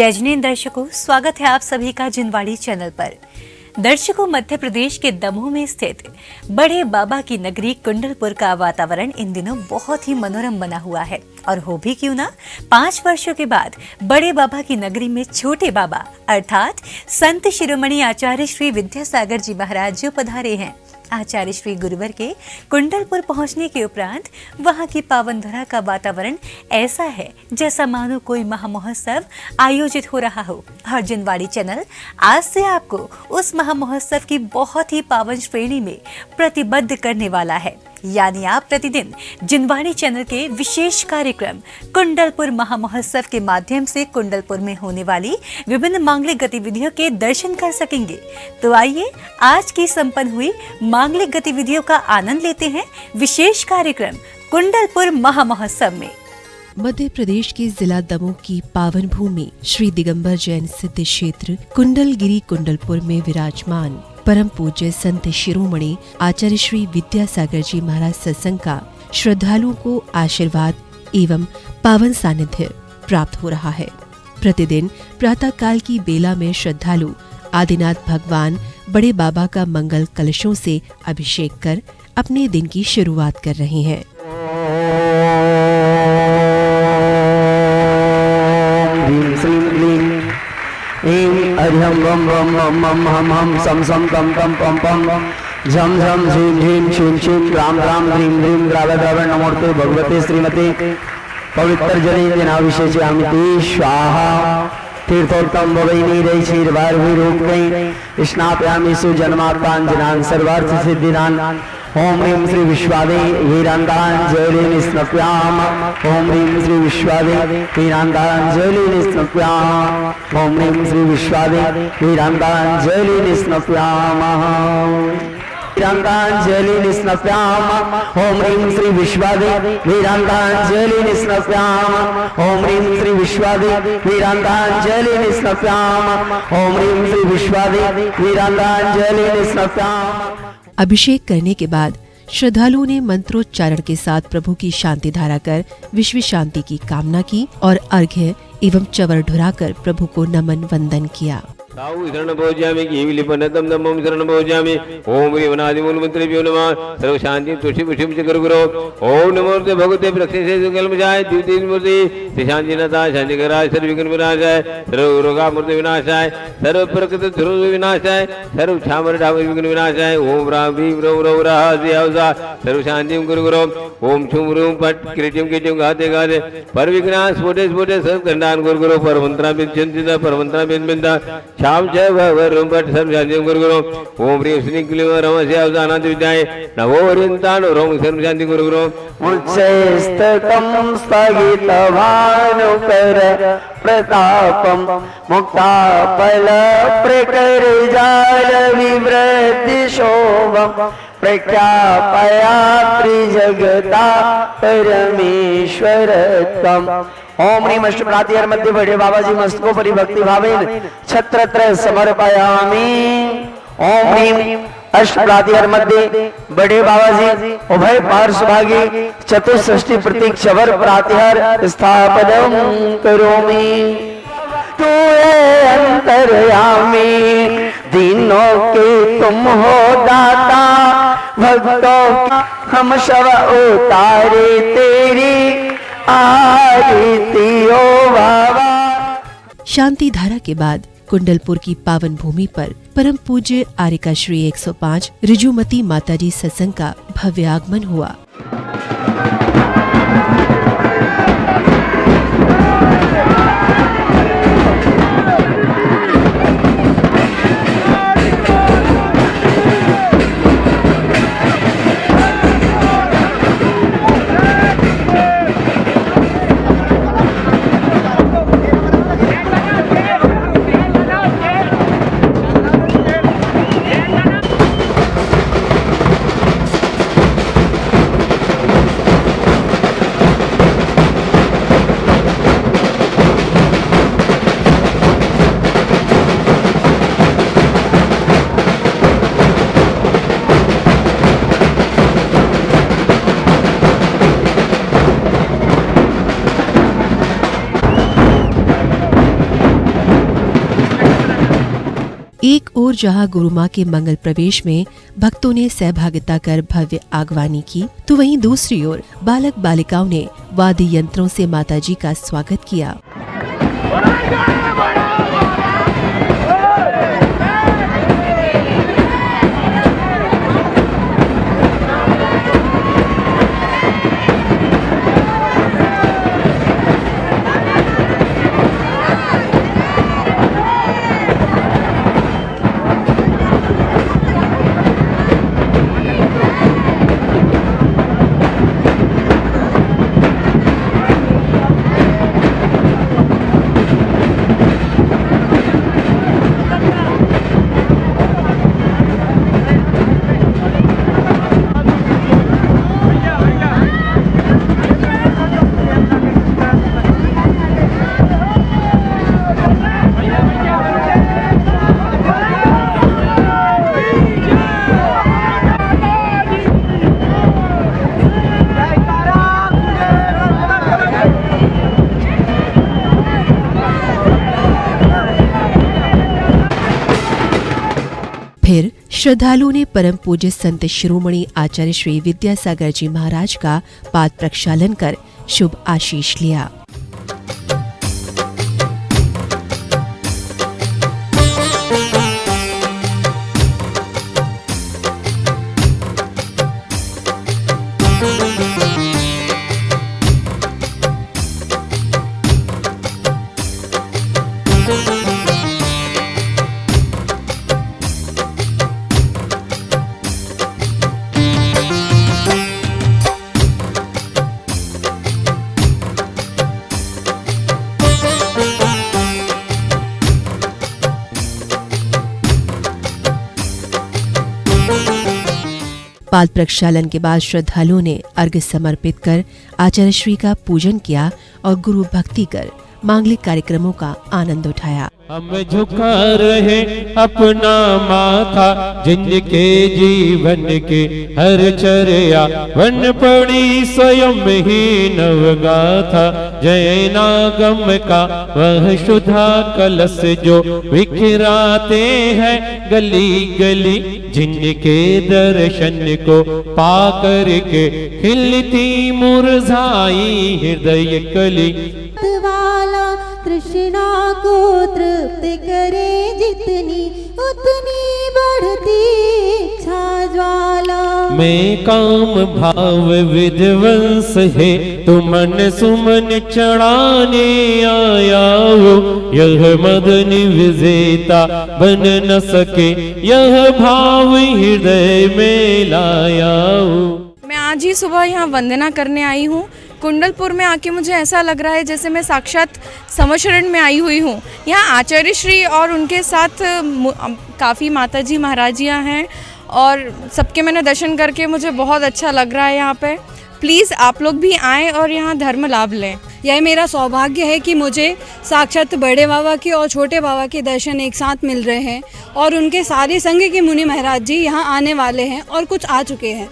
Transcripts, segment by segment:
जय जिनेंद्र दर्शकों, स्वागत है आप सभी का जिनवाड़ी चैनल पर। दर्शकों, मध्य प्रदेश के दमोह में स्थित बड़े बाबा की नगरी कुंडलपुर का वातावरण इन दिनों बहुत ही मनोरम बना हुआ है। और हो भी क्यों ना, 5 वर्षों के बाद बड़े बाबा की नगरी में छोटे बाबा अर्थात संत शिरोमणि आचार्य श्री विद्यासागर जी महाराज जो पधारे हैं। आचार्य श्री गुरुवर के कुंडलपुर पहुंचने के उपरांत वहां की पावन धरा का वातावरण ऐसा है जैसा मानो कोई महामहोत्सव आयोजित हो रहा हो। और जिनवाड़ी चैनल आज से आपको उस महामहोत्सव की बहुत ही पावन श्रेणी में प्रतिबद्ध करने वाला है। यानी आप प्रतिदिन जिनवाड़ी चैनल के विशेष कार्यक्रम कुंडलपुर महामहोत्सव के माध्यम से कुंडलपुर में होने वाली विभिन्न मांगलिक गतिविधियों के दर्शन कर सकेंगे। तो आइए आज की संपन्न हुई मांगलिक गतिविधियों का आनंद लेते हैं विशेष कार्यक्रम कुंडलपुर महामहोत्सव में। मध्य प्रदेश के जिला दमोह की पावन भूमि श्री दिगंबर जैन सिद्ध क्षेत्र कुंडलगिरी कुंडलपुर में विराजमान परम पूज्य संत शिरोमणि आचार्य श्री विद्यासागर जी महाराज सत्संग का श्रद्धालुओं को आशीर्वाद एवं पावन सानिध्य प्राप्त हो रहा है। प्रतिदिन प्रातः काल की बेला में श्रद्धालु आदिनाथ भगवान बड़े बाबा का मंगल कलशों से अभिषेक कर अपने दिन की शुरुआत कर रहे हैं। हरिहम बम बम बम बम हम हम सम सम तम तम पम पम झम झम झीम झीम छीम छीम राम राम ह्रीम ह्रीम द्राव द्राव नमोर्ते भगवते श्रीमते पवित्र जले जनाविशेषयामिति स्वाहा तीर्थोत्तम भवैनी रई क्षीरभारभि रूपकैः स्नापयामि सुजन्मात्माञ्जनान् सर्वार्थ सिद्धिदान् ओम ह्रीं श्री विश्वादे हीरान्दाञ्जलिं स्नप्याम ओम ह्रीं श्री विश्वादे हीरान्दाञ्जलिं स्नप्याम ओम ह्रीं श्री विश्वादे हीरान्दाञ्जलिं स्नप्याम हीरान्दाञ्जलिं स्नप्याम ओम ह्रीं श्री विश्वादे हीरान्दाञ्जलिं स्नप्याम ओम ह्रीं श्री विश्वादे हीरान्दाञ्जलिं स्नप्याम ओम ह्रीं श्री विश्वादे हीरान्दाञ्जलिं स्नप्याम। अभिषेक करने के बाद श्रद्धालुओं ने मंत्रोच्चारण के साथ प्रभु की शांति धारा कर विश्व शांति की कामना की और अर्घ्य एवं चवर ढुराकर प्रभु को नमन वंदन किया। ताऊ शरण भोज्यामि कीविलिपनतम नमः शरण भोज्यामि ओम ह्रीं मूलमंत्रेभ्यो नमः सर्व शांति तुष्टि पुष्टि च गुरो ओम नमोते भगवते प्रक्षेषे सुकल्मजाय द्वितीय मूर्ति श्री शांतिनाथा शांतिकराय सर्व विघ्न विनाशाय सर्व रोगा मूर्ति विनाशाय सर्व प्रकृति ध्रुव विनाशाय सर्व छामर ढामर विघ्न विनाशाय ओम राम भीम रोम रो रहा दियावसा सर्व शांति गुरु गुरो ओम छुम रूम पट कृतिम कृतिम गाते गाते पर विघ्नाश स्फोटे स्फोटे सर्व खंडान गुरु गुरो परमंत्रा बिंद चिंतित परमंत्रा बिंद बिंदा शाम जय भवरुम पट सर्व शांति गुरु गुरु ओम ह्रीं श्री क्लीं रमस्य अवसानात् विद्याय नवो हरिन्तान रोम सर्व शांति गुरु गुरु उच्चैस्तकं स्थगितभानुकर प्रतापं मुक्ताफल प्रकरजाल विवृद्धि शोभं प्रख्यापया त्रिजगता परमेश्वरत्वम्। ओम ह्रीं अष्टप्रातिहर मध्य बड़े बाबाजी मस्तकोपरि भक्ति भावेन छत्रत्र समर्पयामि। ओम ह्रीं अष्टप्रातिहर मध्य बड़े बाबाजी उभय पार्श्वभागे चतुष्षष्टि प्रतीक चवर प्रातिहर स्थापनम करोमि। तू अंतर्यामी दीनों के तुम हो दाता भक्तों हम शव उतारे तेरी आरती ओ बाबा। शांति धारा के बाद कुंडलपुर की पावन भूमि पर परम पूज्य आर्यका श्री 105 ऋजुमती माताजी सत्संग का भव्य आगमन हुआ। ओर जहां गुरु मां के मंगल प्रवेश में भक्तों ने सहभागिता कर भव्य आगवानी की, तो वहीं दूसरी ओर बालक बालिकाओं ने वाद्य यंत्रों से माताजी का स्वागत किया। फिर श्रद्धालुओं ने परम पूज्य संत शिरोमणि आचार्य श्री विद्यासागर जी महाराज का पाद प्रक्षालन कर शुभ आशीष लिया। पाद प्रक्षालन के बाद श्रद्धालुओं ने अर्घ्य समर्पित कर आचार्य श्री का पूजन किया और गुरु भक्ति कर मांगलिक कार्यक्रमों का आनंद उठाया। हम झुका रहे अपना माथा, जिनके जीवन के हर चर्या वन पड़ी स्वयं ही नवगाथा। जय नागम का वह शुद्धा कलश जो बिखराते हैं गली गली, जिनके दर्शन को पाकर के खिलती मुरझाई हृदय कली। वाला तृष्णा को तृप्त करे जितनी उतनी बढ़ती इच्छा ज्वाला। मैं काम भाव विध्वंस है तो मन सुमन चढ़ाने आया हो। यह मदन विजेता बन न सके यह भाव हृदय में लाया हो। मैं आज ही सुबह यहाँ वंदना करने आई हूँ। कुंडलपुर में आके मुझे ऐसा लग रहा है जैसे मैं साक्षात समशरण में आई हुई हूँ। यहाँ आचार्य श्री और उनके साथ काफ़ी माताजी महाराजियाँ हैं और सबके मैंने दर्शन करके मुझे बहुत अच्छा लग रहा है यहाँ पे। प्लीज़ आप लोग भी आएँ और यहाँ धर्म लाभ लें। यह मेरा सौभाग्य है कि मुझे साक्षात बड़े बाबा के और छोटे बाबा के दर्शन एक साथ मिल रहे हैं और उनके सारे संघ के मुनि महाराज जी यहाँ आने वाले हैं और कुछ आ चुके हैं।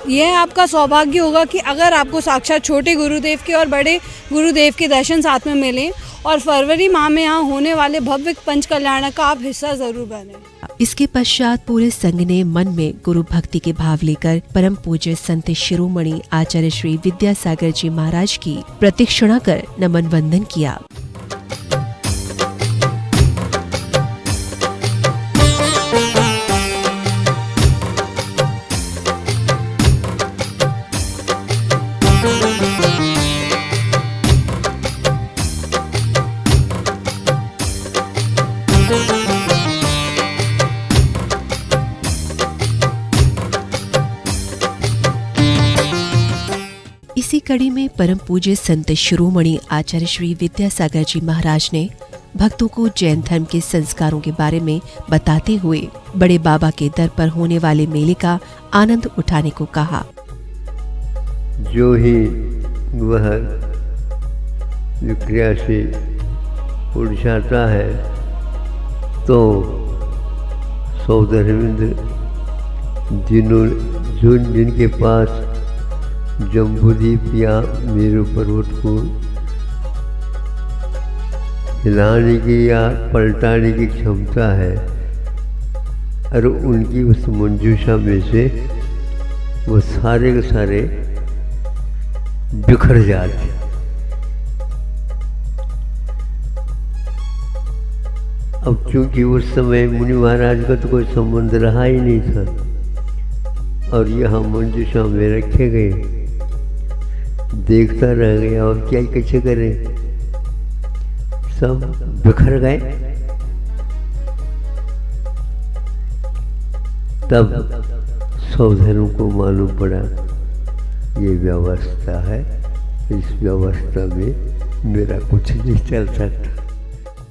यह आपका सौभाग्य होगा कि अगर आपको साक्षात छोटे गुरुदेव के और बड़े गुरुदेव के दर्शन साथ में मिलें और फरवरी माह में यहाँ होने वाले भव्य पंच कल्याण का आप हिस्सा जरूर बने। इसके पश्चात पूरे संघ ने मन में गुरु भक्ति के भाव लेकर परम पूज्य संत शिरोमणि आचार्य श्री विद्यासागर जी महाराज की प्रदक्षिणा कर नमन वंदन किया। इसी कड़ी में परम पूज्य संत शिरोमणि आचार्य श्री विद्यासागर जी महाराज ने भक्तों को जैन धर्म के संस्कारों के बारे में बताते हुए बड़े बाबा के दर पर होने वाले मेले का आनंद उठाने को कहा। जो ही वह विक्रिया से उड़ जाता है तो सौधर्मेंद्र जिनके पास जम्बूद्वीप या मेरू पर्वत को हिलाने की या पलटाने की क्षमता है, और उनकी उस मंजूषा में से वो सारे के सारे बिखर जाते। अब क्योंकि उस समय मुनि महाराज का तो कोई संबंध रहा ही नहीं था और यहाँ मंजूषा में रखे गए, देखता रह गया और क्या कैसे करें, सब बिखर गए। तब सौधरों को मालूम पड़ा ये व्यवस्था है, इस व्यवस्था में मेरा कुछ नहीं चल सकता।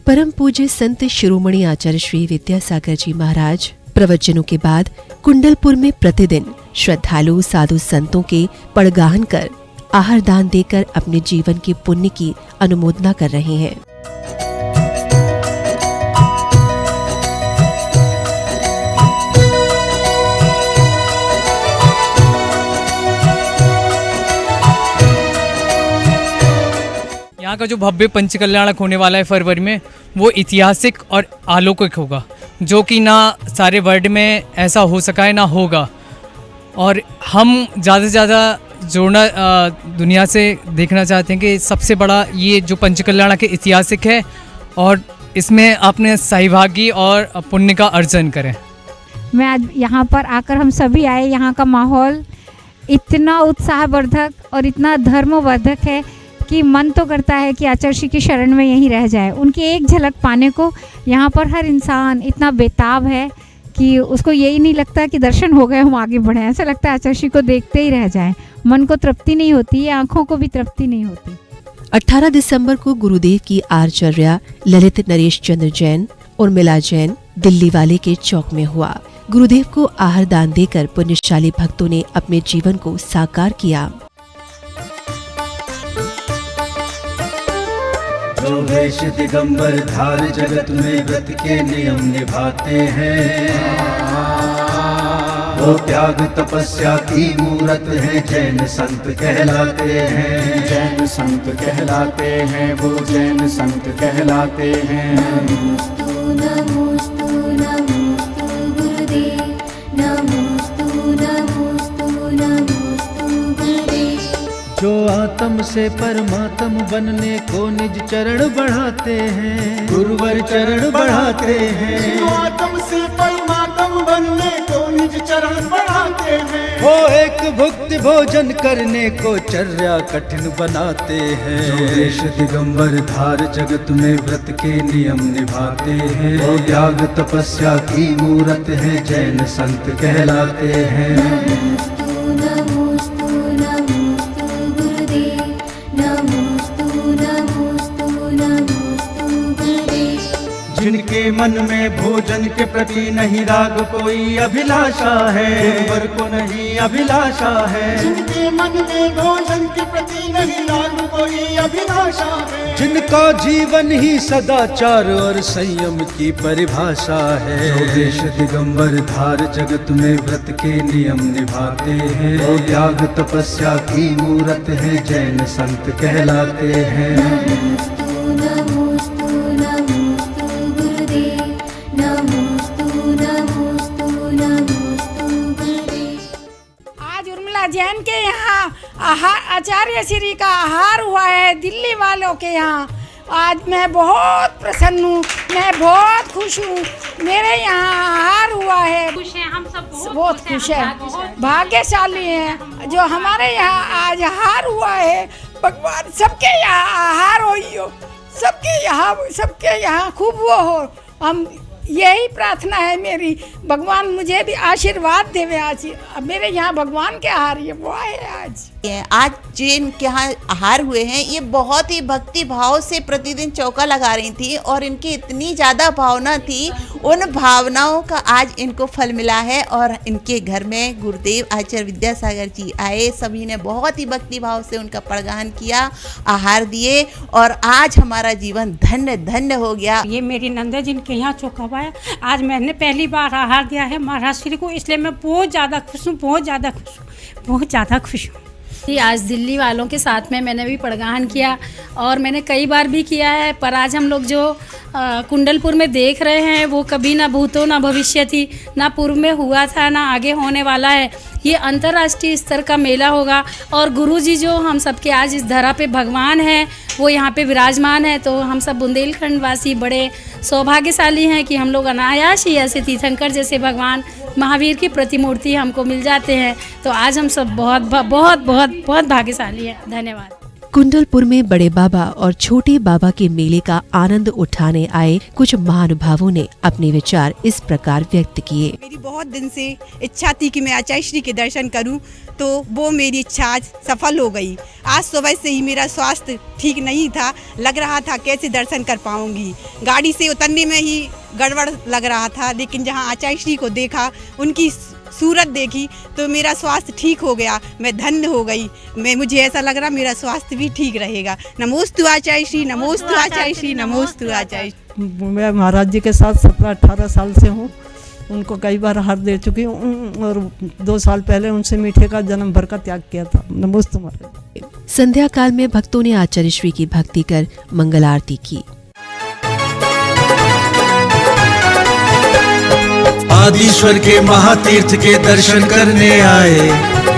परम पूज्य संत शिरोमणि आचार्य श्री विद्यासागर जी महाराज प्रवचनों के बाद कुंडलपुर में प्रतिदिन श्रद्धालु साधु संतों के पड़गाहन कर आहार दान देकर अपने जीवन के पुण्य की अनुमोदना कर रहे हैं। यहाँ का जो भव्य पंचकल्याणक होने वाला है फरवरी में, वो ऐतिहासिक और अलौकिक होगा, जो कि ना सारे वर्ल्ड में ऐसा हो सका है ना होगा। और हम ज़्यादा से ज़्यादा जोड़ना दुनिया से देखना चाहते हैं कि सबसे बड़ा ये जो पंचकल्याणक के ऐतिहासिक है और इसमें अपने सहभागी और पुण्य का अर्जन करें। मैं आज यहाँ पर आकर हम सभी आए, यहाँ का माहौल इतना उत्साहवर्धक और इतना धर्मवर्धक है कि मन तो करता है कि आचार्य श्री की शरण में यहीं रह जाए। उनकी एक झलक पाने को यहाँ पर हर इंसान इतना बेताब है कि उसको यही नहीं लगता कि दर्शन हो गए हम आगे बढ़े, ऐसा लगता है आचार्य श्री को देखते ही रह जाएं। मन को तृप्ति नहीं होती है, आँखों को भी तृप्ति नहीं होती। 18 दिसंबर को गुरुदेव की आर्चर्या ललित नरेश चंद्र जैन और मिला जैन दिल्ली वाले के चौक में हुआ। गुरुदेव को आहार दान देकर पुण्यशाली भक्तों ने अपने जीवन को साकार किया। जो वेश दिगंबर धार जगत में व्रत के नियम निभाते हैं, वो त्याग तपस्या की मूरत है, जैन संत कहलाते हैं। जैन संत कहलाते हैं, वो जैन संत कहलाते हैं। नमोस्तु नमोस्तु नमोस्तु गुरुदेव, नमोस्तु नमोस्तु नमोस्तु गुरुदेव। जो आत्म से परमात्म बनने को निज चरण बढ़ाते हैं, गुरुवर चरण बढ़ाते हैं। जो आत्म से परमात्म बनने को निज चरण बढ़ाते हैं, वो एक भुक्ति भोजन करने को चर्या कठिन बनाते हैं। जो देश दिगंबर धार जगत में व्रत के नियम निभाते हैं, वो त्याग तपस्या की मूरत है, जैन संत कहलाते हैं। नमोस्तु नमोस्तु नमोस्तु गुरुदेव, नमोस्तु नमोस्तु नमोस्तु गुरुदेव। जिनके मन में भोजन के प्रति नहीं राग कोई अभिलाषा है, गुरुवर को नहीं अभिलाषा है। जिनके मन में भोजन के प्रति नहीं राग कोई अभिलाषा है, जिनका जीवन ही सदाचार और संयम की परिभाषा है। जो देश दिगंबर धार जगत में व्रत के नियम निभाते हैं, वो त्याग तपस्या की मूरत है, जैन संत कहलाते हैं। नमोस्तु नमोस्तु नमोस्तु गुरुदेव, नमोस्तु नमोस्तु नमोस्तु गुरुदेव। आज उर्मिला जैन के यहाँ आचार्य श्री का आहार हुआ है दिल्ली वालों के यहाँ। आज मैं बहुत प्रसन्न हूँ, मैं बहुत खुश हूँ। मेरे यहाँ आहार हुआ है, खुश हैं हम सब, बहुत खुश है, भाग्यशाली हैं जो हमारे यहाँ आज आहार हुआ है। भगवान सबके यहाँ आहार हो, सबके यहाँ खूब वो हो। हम यही प्रार्थना है मेरी, भगवान मुझे भी आशीर्वाद देवे। आज मेरे यहाँ भगवान के आहार ये वो है। आज जैन के यहाँ आहार हुए हैं, ये बहुत ही भक्ति भाव से प्रतिदिन चौका लगा रही थी और इनकी इतनी ज़्यादा भावना थी, उन भावनाओं का आज इनको फल मिला है। और इनके घर में गुरुदेव आचार्य विद्यासागर जी आए, सभी ने बहुत ही भक्ति भाव से उनका पड़गाहन किया, आहार दिए और आज हमारा जीवन धन्य धन्य हो गया। ये मेरी नंदा जिनके यहाँ चौका हुआ है, आज मैंने पहली बार आहार दिया है महाराज श्री को, इसलिए मैं बहुत ज़्यादा खुश हूँ, बहुत ज़्यादा खुश हूँ, बहुत ज़्यादा खुश हूँ। आज दिल्ली वालों के साथ में मैंने भी पड़गाहन किया और मैंने कई बार भी किया है, पर आज हम लोग जो कुंडलपुर में देख रहे हैं वो कभी ना भूतो ना भविष्य थी, ना पूर्व में हुआ था, ना आगे होने वाला है। ये अंतर्राष्ट्रीय स्तर का मेला होगा और गुरुजी जो हम सबके आज इस धरा पे भगवान हैं वो यहाँ पे विराजमान है। तो हम सब बुंदेलखंड वासी बड़े सौभाग्यशाली हैं कि हम लोग अनायास ही ऐसे तीर्थंकर जैसे भगवान महावीर की प्रतिमूर्ति हमको मिल जाते हैं। तो आज हम सब बहुत बहुत बहुत बहुत भाग्यशाली हैं। धन्यवाद। कुंडलपुर में बड़े बाबा और छोटे बाबा के मेले का आनंद उठाने आए कुछ महानुभावों ने अपने विचार इस प्रकार व्यक्त किए। मेरी बहुत दिन से इच्छा थी कि मैं आचार्य श्री के दर्शन करूं, तो वो मेरी इच्छा आज सफल हो गई। आज सुबह से ही मेरा स्वास्थ्य ठीक नहीं था, लग रहा था कैसे दर्शन कर पाऊंगी। गाड़ी से उतरने में ही गड़बड़ लग रहा था, लेकिन जहां आचार्य श्री को देखा, उनकी सूरत देखी तो मेरा स्वास्थ्य ठीक हो गया, मैं धन्य हो गई। मुझे ऐसा लग रहा मेरा स्वास्थ्य भी ठीक रहेगा। नमोस्तु आचार्य श्री, नमोस्तु आचार्य श्री, नमोस्तु आचार्य। मैं महाराज जी के साथ 17-18 साल से हूँ, उनको कई बार हार दे चुकी हूँ और 2 साल पहले उनसे मीठे का जन्म भर का त्याग किया था। नमोस्तु महाराज। संध्या काल में भक्तों ने आचार्य श्री की भक्ति कर मंगल आरती की। आदिश्वर के महातीर्थ के दर्शन करने आए,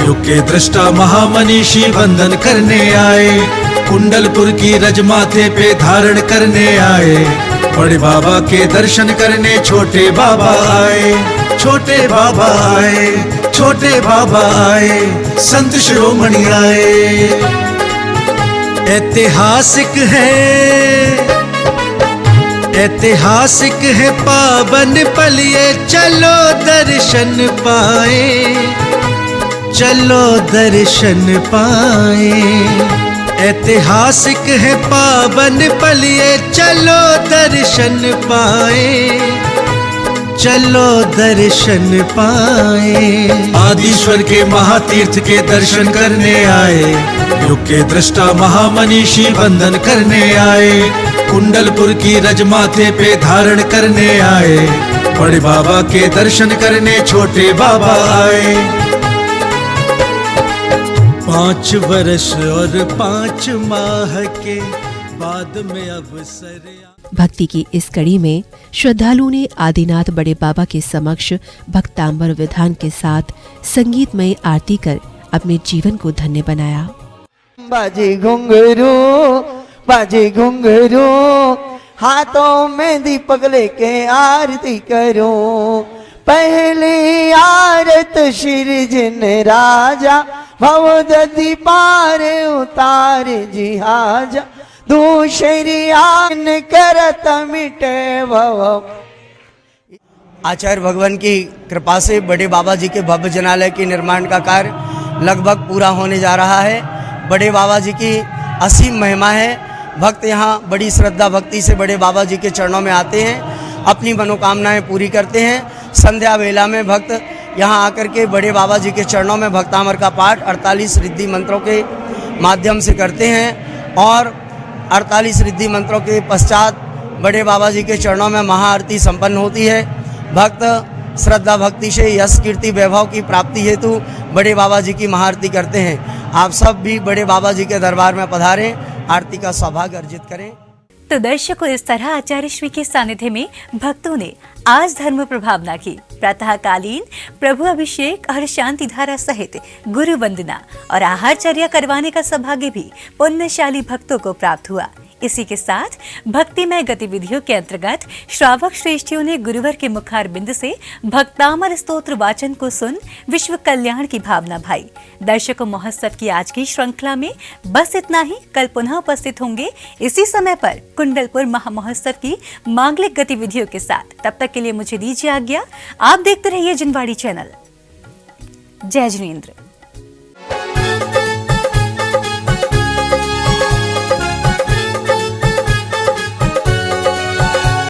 युग के दृष्टा महामनीषी वंदन करने आए, कुंडलपुर की रज माथे पे धारण करने आए, बड़े बाबा के दर्शन करने छोटे बाबा आए, छोटे बाबा आए, छोटे बाबा आए, संत शिरोमणि आए। ऐतिहासिक है, ऐतिहासिक है पावन पल ये, चलो दर्शन पाए, चलो दर्शन पाए। ऐतिहासिक है पावन पल ये, चलो दर्शन पाए, चलो दर्शन पाए। आदिश्वर के महातीर्थ के दर्शन करने आए, युग के दृष्टा महामनीषी वंदन करने आए, कुंडलपुर की रज माथे पे धारण करने आए, बड़े बाबा के दर्शन करने छोटे बाबा आए। 5 वर्ष और 5 माह के बाद में अवसर। भक्ति की इस कड़ी में श्रद्धालुओं ने आदिनाथ बड़े बाबा के समक्ष भक्तांबर विधान के साथ संगीतमय आरती कर अपने जीवन को धन्य बनाया। बाजे घुंघरू, बाजे घुंघरू, हाथों में दीपक लेके आरती करो, पहली आरत श्री जिन राजा, भवदधि पार उतार जिहाजा, दूसरी आन करत मिटे भव। आचार्य भगवान की कृपा से बड़े बाबा जी के भव्य जनालय के निर्माण का कार्य लगभग पूरा होने जा रहा है। बड़े बाबा जी की असीम महिमा है। भक्त यहाँ बड़ी श्रद्धा भक्ति से बड़े बाबा जी के चरणों में आते हैं, अपनी मनोकामनाएं पूरी करते हैं। संध्या वेला में भक्त यहाँ आकर के बड़े बाबा जी के चरणों में भक्तामर का पाठ 48 रिद्धि मंत्रों के माध्यम से करते हैं और 48 रिद्धि मंत्रों के पश्चात बड़े बाबा जी के चरणों में महाआरती संपन्न होती है। भक्त श्रद्धा भक्ति से यश कीर्ति वैभव की प्राप्ति हेतु बड़े बाबा जी की महाआरती करते हैं। आप सब भी बड़े बाबा जी के दरबार में पधारें, आरती का सौभाग्य अर्जित करें। तो दर्शकों, इस तरह आचार्य श्री के सानिध्य में भक्तों ने आज धर्म प्रभावना की। प्रातःकालीन प्रभु अभिषेक और शांति धारा सहित गुरु वंदना और आहारचर्या करवाने का सौभाग्य भी पुण्यशाली भक्तों को प्राप्त हुआ। इसी के साथ भक्तिमय गतिविधियों के अंतर्गत श्रावक श्रेष्ठियों ने गुरुवर के मुखार बिंद से भक्तामर स्तोत्र वाचन को सुन विश्व कल्याण की भावना भाई। दर्शकों, महोत्सव की आज की श्रृंखला में बस इतना ही। कल पुनः उपस्थित होंगे इसी समय पर कुंडलपुर महामहोत्सव की मांगलिक गतिविधियों के साथ। तब तक के लिए मुझे दीजिए आज्ञा। आप देखते रहिए जिनवाड़ी चैनल। जय जिनेंद्र।